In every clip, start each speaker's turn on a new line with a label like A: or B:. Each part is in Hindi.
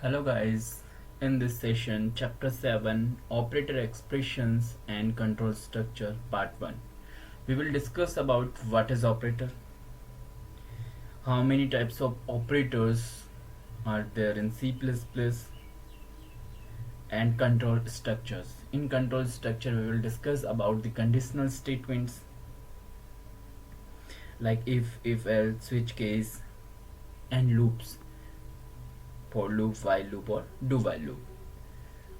A: Hello guys, in this session chapter 7 operator expressions and control structure part 1 we will discuss about what is operator, how many types of operators are there in C++, and control structures. In control structure we will discuss about the conditional statements like if else, switch case, and loops, for loop, while loop, or do while loop.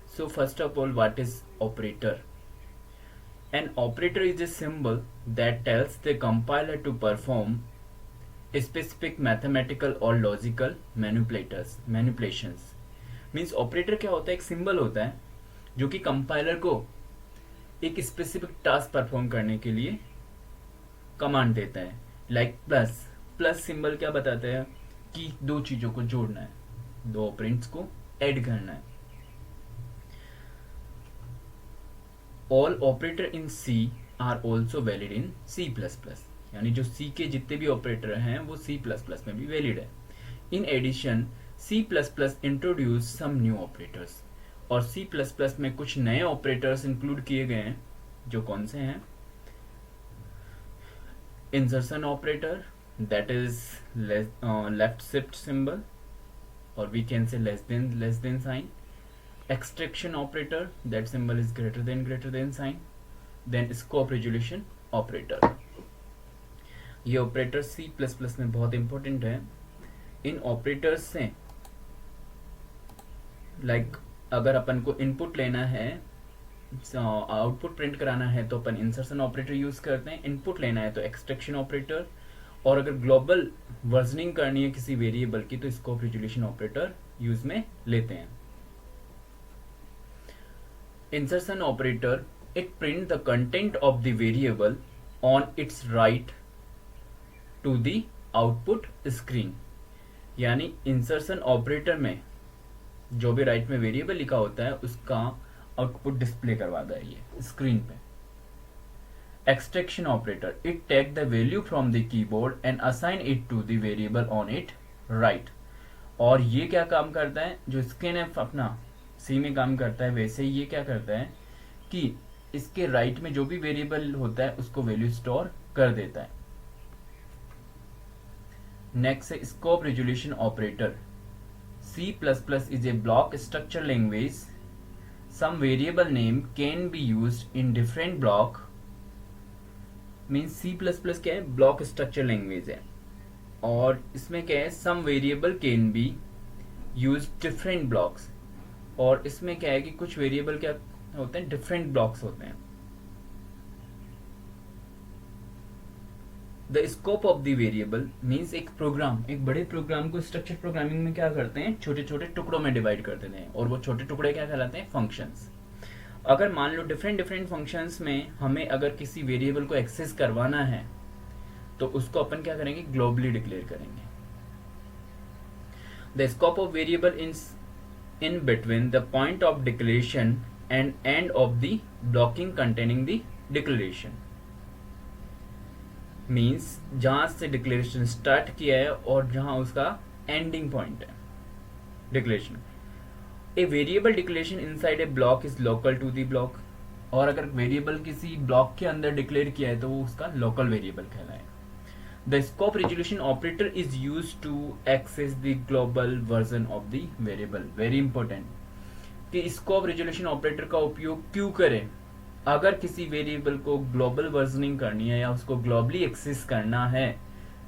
A: So first of all, what is operator? An operator is a symbol that tells the compiler to perform a specific mathematical or logical manipulations. Means operator क्या होता है? एक सिंबल होता है जो कि कंपाइलर को एक स्पेसिफिक टास्क परफॉर्म करने के लिए कमांड देता है. Like plus. प्लस सिंबल क्या बताता है? कि दो चीजों को जोड़ना है, दो ऑपरेंड्स को ऐड करना है. All operator in C are also valid in C++. यानी जो C के जितने भी ऑपरेटर हैं वो C++ में भी वैलिड है. In addition C++ introduce some new operators. और C++ में कुछ नए ऑपरेटर्स इंक्लूड किए गए हैं, जो कौन से हैं? Insertion operator, that is left shift symbol, or we can say less than sign. Extraction operator, that symbol is greater than sign. Then scope resolution operator. ये ऑपरेटर C++ में बहुत इंपॉर्टेंट है. इन ऑपरेटर्स से लाइक अगर अपन को इनपुट लेना है, आउटपुट प्रिंट कराना है तो अपन इंसर्शन ऑपरेटर यूज करते हैं. इनपुट लेना है तो एक्सट्रैक्शन ऑपरेटर, और अगर ग्लोबल वर्जनिंग करनी है किसी वेरिएबल की तो स्कोप रिजोल्यूशन ऑपरेटर यूज में लेते हैं. Insertion operator, it print the content of the variable on its right to the output screen. यानी इंसर्शन ऑपरेटर में जो भी राइट में वेरिएबल लिखा होता है उसका आउटपुट डिस्प्ले करवाता है ये स्क्रीन पे. Extraction operator, it take the value from the keyboard and assign it to the variable on it right. और ये क्या काम करता है? जो scanf अपना C में काम करता है वैसे ही ये क्या करता है कि इसके राइट में जो भी वेरिएबल होता है उसको वैल्यू स्टोर कर देता है. नेक्स्ट है scope resolution operator. C++ is a block structure language. Some variable name can be used in different block. Means C++ क्या है? ब्लॉक स्ट्रक्चर लैंग्वेज है, और इसमें क्या है? Some variable can be use different blocks. और इसमें क्या है कि कुछ वेरिएबल क्या होते हैं? डिफरेंट ब्लॉक्स होते हैं. The scope of the variable means एक प्रोग्राम, एक बड़े प्रोग्राम को स्ट्रक्चर प्रोग्रामिंग में क्या करते हैं? छोटे छोटे टुकड़ों में डिवाइड कर देते हैं, और वो छोटे टुकड़े क्या कहलाते हैं? फंक्शंस. अगर मान लो डिफरेंट फंक्शंस में हमें अगर किसी वेरिएबल को एक्सेस करवाना है तो उसको अपन क्या करेंगे? ग्लोबली डिक्लेयर करेंगे. The scope of variable in between the point of declaration and end of the blocking containing the declaration. Means जहां से डिक्लेरेशन स्टार्ट किया है और जहां उसका एंडिंग पॉइंट है declaration. A variable declaration inside a block is local to the block. और अगर वेरिएबल किसी ब्लॉक के अंदर डिक्लेयर किया है तो वो उसका लोकल वेरिएबल कहलाएगा. The scope resolution operator is use to access the global version of the variable. Very important कि स्कोप रिजोल्यूशन ऑपरेटर का उपयोग क्यों करें? अगर किसी वेरिएबल को ग्लोबल वर्जनिंग करनी है या उसको ग्लोबली एक्सेस करना है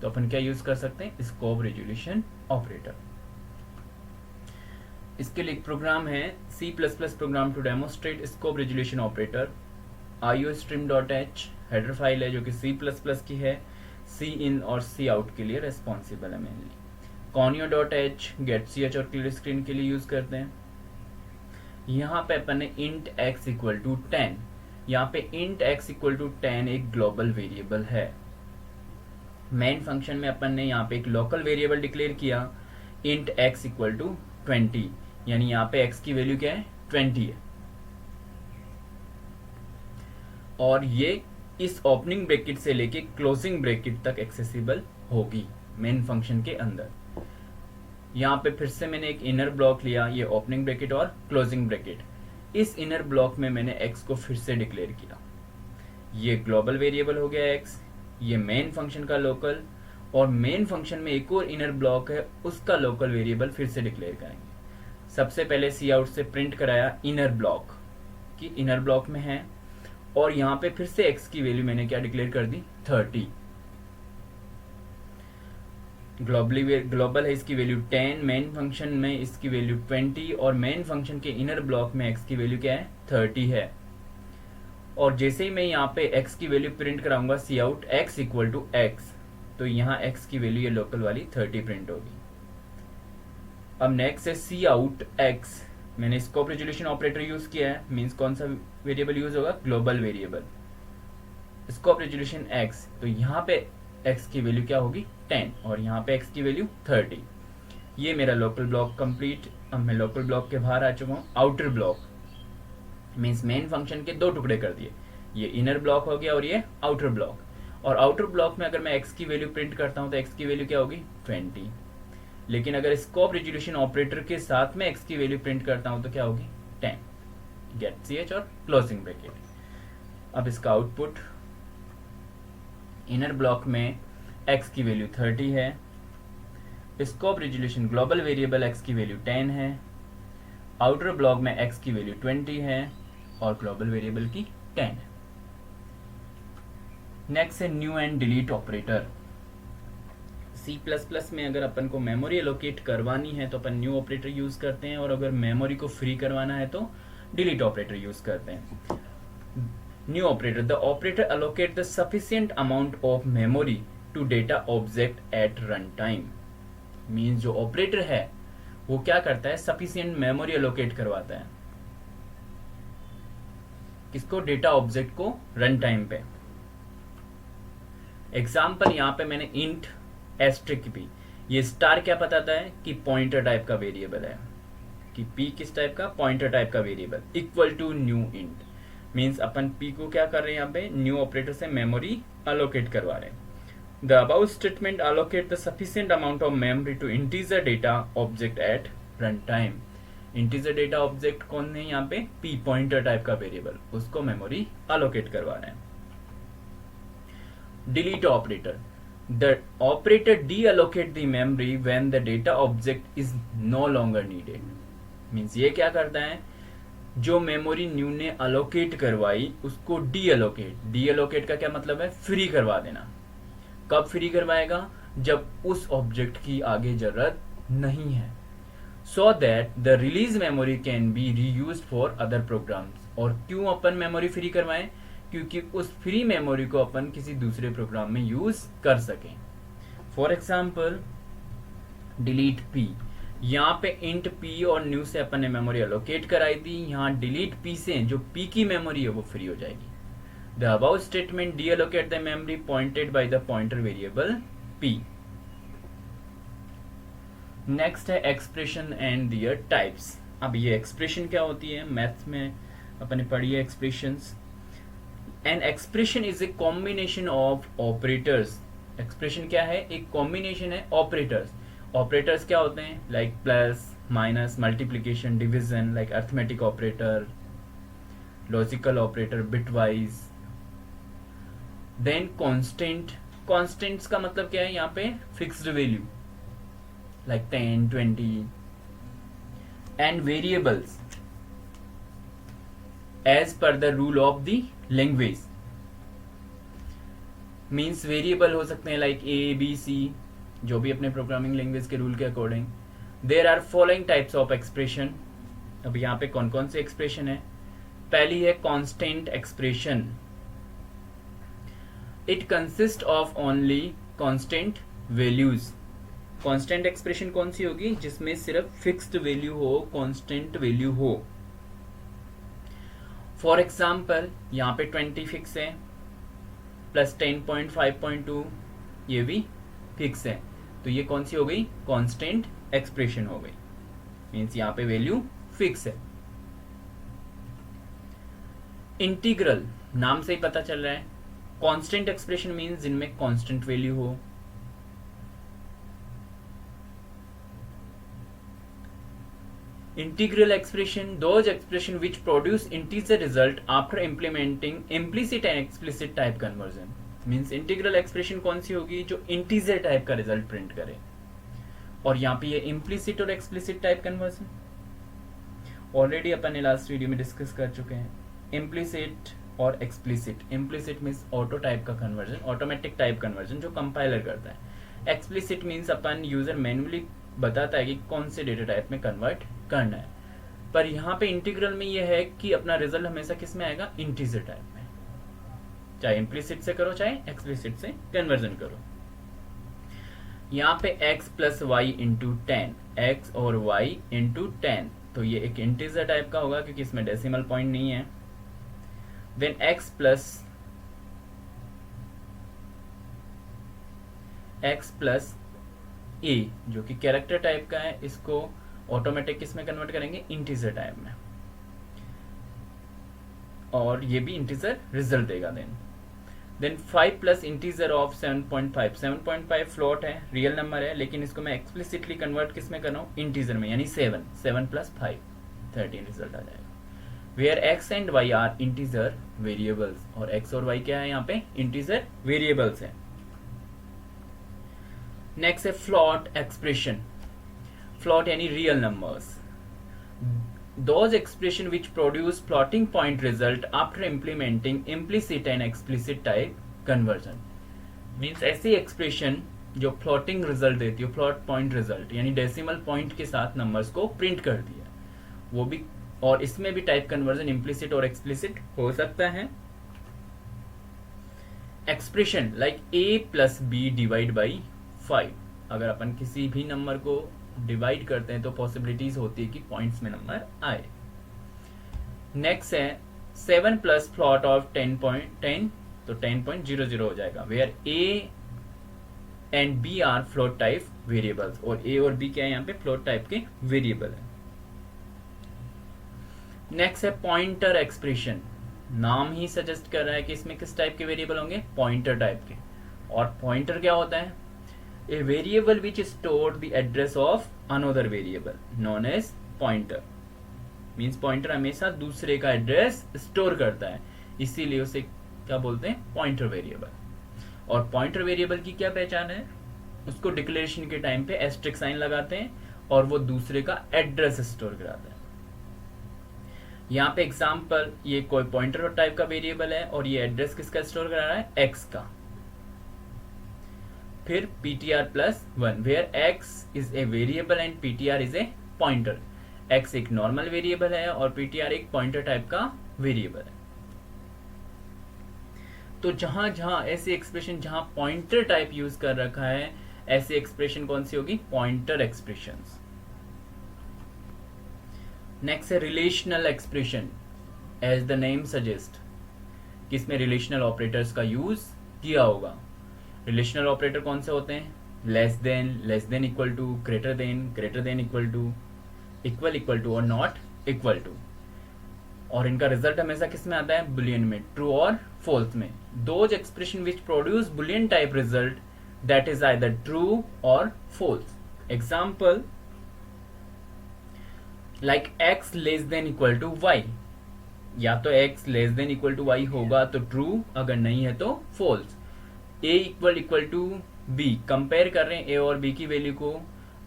A: तो अपन क्या यूज कर सकते हैं? Scope resolution operator. इसके लिए एक प्रोग्राम है C++ program to demonstrate scope resolution operator. iostream.h header file है जो कि C++ की है. Cin और Cout के लिए रेस्पॉन्सिबल है मेनली. conio.h getch और clear screen के लिए यूज करते हैं. यहाँ पे अपन ने int x इक्वल टू 10. यहाँ पे int x इक्वल टू 10 एक ग्लोबल वेरिएबल है. मेन फंक्शन में अपन ने यहाँ पे एक लोकल वेरिएबल डिक्लेयर किया int x इक्वल टू 20. यानी यहाँ पे x की वैल्यू क्या है? 20 है. और ये इस ओपनिंग ब्रैकेट से लेके क्लोजिंग ब्रैकेट तक एक्सेसिबल होगी मेन फंक्शन के अंदर. यहाँ पे फिर से मैंने एक इनर ब्लॉक लिया, ये ओपनिंग ब्रैकेट और क्लोजिंग ब्रैकेट। इस इनर ब्लॉक में मैंने x को फिर से डिक्लेयर किया। ये ग्लोबल वेरिएबल हो गया x, ये मेन फंक्शन का लोकल, और मेन फंक्शन में एक और इनर ब्लॉक है, उसका लोकल वेरिएबल फिर से डिक्लेयर करेंगे। सबसे पहले सी आउट से प्रिंट कराया इनर ब्लॉक कि इनर ब्लॉक में है, और यहाँ पे फिर से x की वैल्यू मैंने क्या डिक्लेयर कर दी, 30। ग्लोबल है इसकी वैल्यू 10, मेन फंक्शन में इसकी वैल्यू 20, और मेन फंक्शन के इनर ब्लॉक में x की वैल्यू क्या है, 30 है। और जैसे ही मैं यहाँ पे x की वैल्यू प्रिंट कराऊंगा C out x equal to x, तो यहाँ x की वैल्यू ये लोकल वाली 30 प्रिंट होगी। अब नेक्स्ट है सी आउट x, मैंने स्कोप रेजोल्यूशन ऑपरेटर यूज किया है, मींस कौन सा वेरिएबल यूज होगा, global variable scope resolution x, तो यहाँ पे x की वैल्यू क्या होगी, 10, और यहाँ पे x की वैल्यू 30। ये मेरा लोकल ब्लॉक कंप्लीट। अब मैं लोकल ब्लॉक के बाहर आ चुका हूँ। Outer block means main function के दो टुकड़े कर दिए, ये इनर ब्लॉक हो गया और ये आउटर ब्लॉक। और आउटर ब्लॉक में अगर मैं x की वैल्यू प्रिंट करता हूँ तो x की वैल्यू क्या होगी, 20। लेकिन अगर स्कोप रेजोल्यूशन ऑपरेटर के साथ में x की वैल्यू प्रिंट करता हूँ तो क्या होगी, 10। गेट ch और क्लोजिंग ब्रैकेट। अब इसका आउटपुट इनर ब्लॉक में x की वैल्यू 30 है, scope resolution global variable x की वैल्यू 10 है, आउटर ब्लॉक में x की वैल्यू 20 है और ग्लोबल वेरिएबल की 10 है। नेक्स्ट है new and delete operator. C++ में अगर अपन को मेमोरी एलोकेट करवानी है तो अपन न्यू ऑपरेटर यूज करते हैं, और अगर मेमोरी को फ्री करवाना है तो डिलीट ऑपरेटर यूज करते हैं। New operator, the operator allocate the sufficient amount of memory to data object at run time. Means जो ऑपरेटर है वो क्या करता है, सफिशिएंट मेमोरी एलोकेट करवाता है किसको, डेटा ऑब्जेक्ट को रन टाइम पे। एग्जाम्पल यहाँ पे मैंने इंट एस्ट्रिक पी, ये स्टार क्या बताता है कि पॉइंटर टाइप का वेरिएबल है, कि पी किस टाइप का, पॉइंटर टाइप का variable, equal to new int. Means अपन पी को क्या कर रहे हैं, यहाँ पे न्यू ऑपरेटर से मेमोरी अलोकेट करवा रहे हैं। The about statement allocate the sufficient amount of memory to integer data object at run time. Integer data object कौन है यहाँ पे, पी, पॉइंटर टाइप का वेरिएबल, उसको मेमोरी अलोकेट करवा रहे हैं। Delete operator, the operator deallocate the memory when the data object is no longer needed। Means ये क्या करता है, जो मेमोरी न्यू ने अलोकेट करवाई उसको डीअलोकेट का क्या मतलब है, फ्री करवा देना। कब फ्री करवाएगा, जब उस ऑब्जेक्ट की आगे जरूरत नहीं है, so that the release memory can be reused for other programs. और क्यों अपन मेमोरी फ्री करवाएं, क्योंकि उस फ्री मेमोरी को अपन किसी दूसरे प्रोग्राम में यूज कर सकें। फॉर एग्जाम्पल डिलीट पी, यहाँ पे इंट पी और न्यू से अपन ने मेमोरी अलोकेट कराई थी, यहाँ डिलीट पी से जो पी की मेमोरी है वो फ्री हो जाएगी। The about statement deallocate the memory pointed by the pointer variable P. Next है एक्सप्रेशन एंड दियर टाइप्स। अब ये एक्सप्रेशन क्या होती है, मैथ्स में अपन ने पढ़ी है expressions. An expression is a combination of operators. Expression क्या है, एक कॉम्बिनेशन है ऑपरेटर्स। ऑपरेटर्स क्या होते हैं, like plus, minus, multiplication, division, like arithmetic operator, logical operator, bitwise. Then constant, constants का मतलब क्या है, यहाँ पे fixed value like 10, 20। And variables as per the rule of the language. Means variable हो सकते हैं लाइक ए, बी, सी, जो भी अपने प्रोग्रामिंग लैंग्वेज के रूल के according. There are following types of expression. अब यहाँ पे कौन कौन से एक्सप्रेशन है, पहली है constant expression. It consist of only constant values. Constant expression कौन सी होगी, जिसमें सिर्फ फिक्स्ड वैल्यू हो, कांस्टेंट वैल्यू हो। फॉर एग्जाम्पल यहाँ पे 20 फिक्स है, प्लस 10.5.2 ये भी फिक्स है, तो ये कौन सी हो गई, कांस्टेंट एक्सप्रेशन हो गई। मीन्स यहाँ पे वैल्यू फिक्स है। इंटीग्रल, नाम से ही पता चल रहा है, कांस्टेंट एक्सप्रेशन मीन्स जिनमें कांस्टेंट वैल्यू हो। Integral expression, those expression which produce integer result after implementing implicit and explicit type conversion. Means integral expression कौन सी होगी, जो इंटीजर टाइप का रिजल्ट प्रिंट करे. और यहाँ पे ये इम्प्लिसिट और एक्सप्लिसिट टाइप कन्वर्जन ऑलरेडी अपन ने लास्ट वीडियो में डिस्कस कर चुके हैं. इम्प्लिसिट और explicit. Implicit means auto type का कन्वर्जन, ऑटोमेटिक टाइप कन्वर्जन जो कंपाइलर करता है. एक्सप्लिसिट मीन्स अपन यूजर मैन्युअली बताता है कि कौन से डेटा टाइप में कन्वर्ट करना है. पर यहाँ पे इंटीग्रल में ये है कि अपना रिजल्ट हमेशा किस में आएगा, इंटीजर टाइप में. चाहे इम्प्लिसिट से करो चाहे एक्सप्लिसिट से कन्वर्जन करो. यहाँ पे x plus y into 10, x और y इंटू 10, तो ये एक इंटीजर टाइप का होगा क्योंकि इसमें डेसिमल पॉइंट नहीं है. देन x प्लस a जो कि कैरेक्टर टाइप का है, इसको ऑटोमेटिक किस में कन्वर्ट करेंगे, इंटीजर टाइप में, और ये भी इंटीजर रिजल्ट देगा. Then 5 plus integer of 7.5. 7.5 float है, रियल नंबर है, लेकिन इसको मैं एक्सप्लिसिटली कन्वर्ट किस में कर रहा हूँ, इंटीजर में, यानी 7 प्लस 5 13 रिजल्ट आ जाएगा. Where x and y are integer variables, और x और y क्या है यहाँ पे, इंटीजर वेरिएबल्स है. नेक्स्ट है फ्लॉट एक्सप्रेशन. फ्लॉट यानी real numbers. Those expression which produce floating point result after implementing implicit and explicit type conversion. Means ऐसी एक्सप्रेशन जो फ्लोटिंग रिजल्ट देती है, फ्लोट पॉइंट रिजल्ट यानी डेसिमल पॉइंट के साथ नंबर्स को प्रिंट करती है, वो भी, और इसमें भी टाइप कन्वर्जन इम्प्लिसिट और एक्सप्लिसिट हो सकता है. Expression like a plus b divide by 5. अगर अपन किसी भी नंबर को डिवाइड करते हैं तो पॉसिबिलिटीज होती है कि पॉइंट्स में नंबर आए. नेक्स्ट है 7 प्लस फ्लॉट ऑफ 10.10, तो 10.00 हो जाएगा. Where a and b are float type variables, और a और b क्या है यहाँ पे, फ्लोट टाइप के वेरिएबल है. नेक्स्ट है पॉइंटर एक्सप्रेशन. नाम ही सजेस्ट कर रहा है कि इसमें किस टाइप के वेरिएबल होंगे, पॉइंटर टाइप के. और पॉइंटर क्या होता है, a variable which stored the address of another variable known as pointer. Means pointer हमेशा दूसरे का एड्रेस स्टोर करता है, इसीलिए उसे क्या बोलते हैं, पॉइंटर वेरिएबल. और पॉइंटर वेरिएबल की क्या पहचान है, उसको डिक्लेरेशन के टाइम पे एस्ट्रिक साइन लगाते हैं और वो दूसरे का एड्रेस स्टोर कराता है. यहाँ पे एग्जाम्पल, ये कोई पॉइंटर टाइप का वेरिएबल है और ये एड्रेस किसका स्टोर करा रहा है, एक्स का. फिर ptr plus 1, where x is a variable and ptr is a pointer. x एक नॉर्मल वेरिएबल है और ptr एक पॉइंटर टाइप का वेरिएबल है. तो जहां जहां ऐसी एक्सप्रेशन जहां पॉइंटर टाइप यूज कर रखा है, ऐसी एक्सप्रेशन कौन सी होगी, पॉइंटर एक्सप्रेशंस. नेक्स्ट है relational expression. As the name suggest, किसमें रिलेशनल ऑपरेटर्स का यूज किया होगा. रिलेशनल ऑपरेटर कौन से होते हैं, less than equal to, greater than equal to और नॉट इक्वल टू. और इनका रिजल्ट हमेशा किस में आता है, बुलियन में, ट्रू और फॉल्स में. Those expression which produce Boolean type result that is either true और false. Example like x less than equal to y. या तो x less than equal to y होगा तो ट्रू, अगर नहीं है तो false. a equal to b, compare कर रहे हैं a और b की वैल्यू को,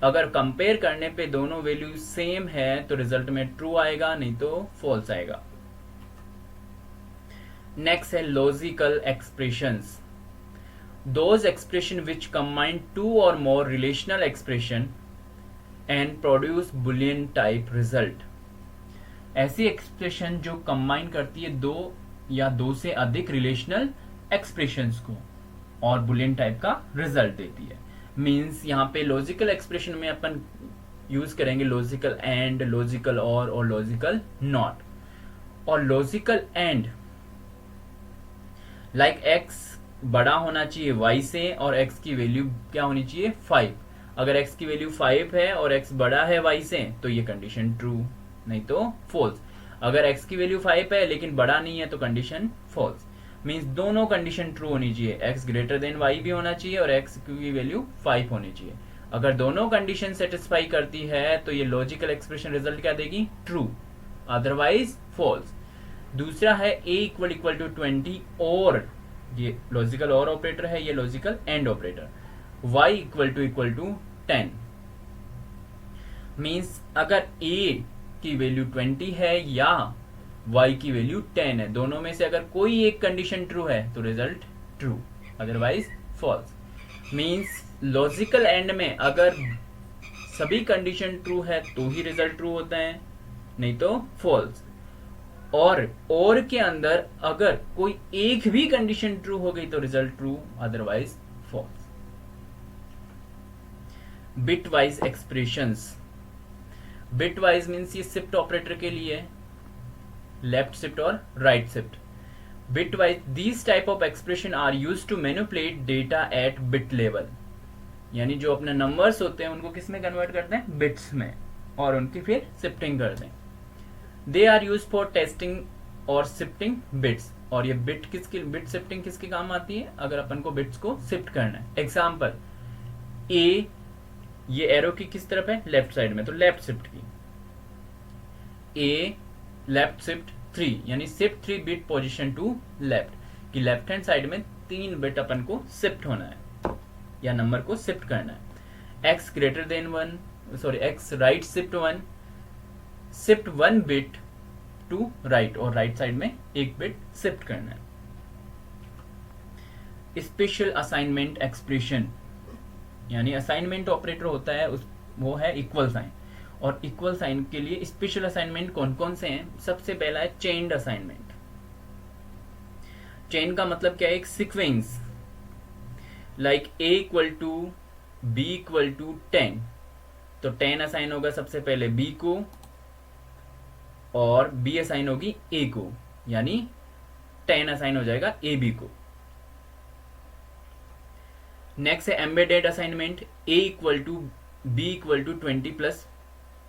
A: अगर कंपेयर करने पे दोनों वैल्यू सेम है तो रिजल्ट में ट्रू आएगा, नहीं तो फॉल्स आएगा. नेक्स्ट है logical expressions. Those expression which combine two और more relational expression and produce Boolean type result. ऐसी एक्सप्रेशन जो कंबाइन करती है दो या दो से अधिक रिलेशनल एक्सप्रेशंस को और बुलियन टाइप का रिजल्ट देती है. मींस यहाँ पे लॉजिकल एक्सप्रेशन में अपन यूज करेंगे लॉजिकल एंड, लॉजिकल और लॉजिकल नॉट. और लॉजिकल एंड लाइक x बड़ा होना चाहिए y से और x की वैल्यू क्या होनी चाहिए, 5. अगर x की वैल्यू 5 है और x बड़ा है y से तो ये कंडीशन ट्रू, नहीं तो फॉल्स. अगर x की वैल्यू 5 है लेकिन बड़ा नहीं है तो कंडीशन फॉल्स. मीन्स दोनों कंडीशन ट्रू होनी चाहिए, x ग्रेटर देन y भी होना चाहिए और x की वैल्यू 5 होनी चाहिए. अगर दोनों कंडीशन सेटिस्फाई करती है तो ये लॉजिकल एक्सप्रेशन रिजल्ट क्या देगी, ट्रू, अदरवाइज फॉल्स। दूसरा है a इक्वल इक्वल टू 20 और, ये लॉजिकल और ऑपरेटर है, ये logical and operator, y equal to 10 means अगर a की वैल्यू 20 है या y की वैल्यू 10 है, दोनों में से अगर कोई एक कंडीशन ट्रू है तो result true, otherwise false. Means logical and में अगर सभी कंडीशन ट्रू है तो ही रिजल्ट ट्रू होता है, नहीं तो फॉल्स। और के अंदर अगर कोई एक भी कंडीशन ट्रू हो गई तो result true, otherwise false. Bitwise expressions, bitwise means ये शिफ्ट ऑपरेटर के लिए है, लेफ्ट शिफ्ट और right shift. Bitwise these type of expression are use to manipulate data at bit level, यानी जो अपने नंबर्स होते हैं उनको किस में कन्वर्ट करते हैं, बिट्स में, और उनकी फिर शिफ्टिंग करते हैं। They are use for testing और शिफ्टिंग बिट्स, और ये बिट शिफ्टिंग किसके काम आती है, अगर अपन को बिट्स को शिफ्ट करना है। एग्जाम्पल, ए ये एरो की किस तरफ है, लेफ्ट साइड में, तो लेफ्ट शिफ्ट की, ए लेफ्ट शिफ्ट 3 यानी shift 3 bit position to left, कि लेफ्ट हैंड साइड में 3 बिट अपन को शिफ्ट होना है या नंबर को शिफ्ट करना है। X greater than 1, sorry x right shift 1, shift 1 bit to right, और राइट साइड में 1 बिट शिफ्ट करना है। स्पेशल असाइनमेंट एक्सप्रेशन, यानी असाइनमेंट ऑपरेटर होता है वो है इक्वल साइन, और इक्वल साइन के लिए स्पेशल असाइनमेंट कौन कौन से हैं, सबसे पहला है चेन्ड असाइनमेंट। चेन का मतलब क्या है, एक sequence, like a equal to b equal to 10, तो 10 असाइन होगा सबसे पहले b को, और b असाइन होगी a को, यानी 10 असाइन हो जाएगा a b को। नेक्स्ट है embedded assignment, a equal to b equal to 20 plus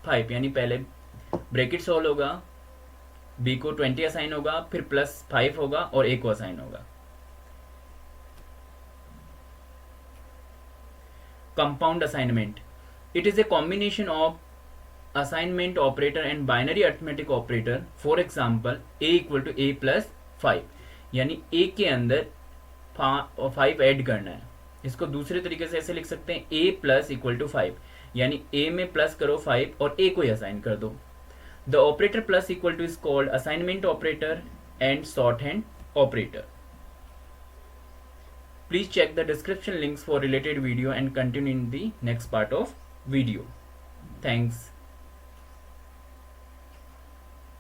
A: 5, यानी पहले ब्रैकेट सोल्व होगा, b को 20 असाइन होगा, फिर प्लस 5 होगा और a को असाइन होगा। Compound assignment, it is a combination of assignment operator and binary arithmetic operator. For example, a equal to a plus 5, यानी a के अंदर 5 ऐड करना है। इसको दूसरे तरीके से ऐसे लिख सकते हैं, a प्लस इक्वल टू 5, यानी a में प्लस करो 5 और a को ही असाइन कर दो। The operator plus equal two is called assignment operator and short hand operator. Please check the description links for related video and continue in the next part of video. Thanks.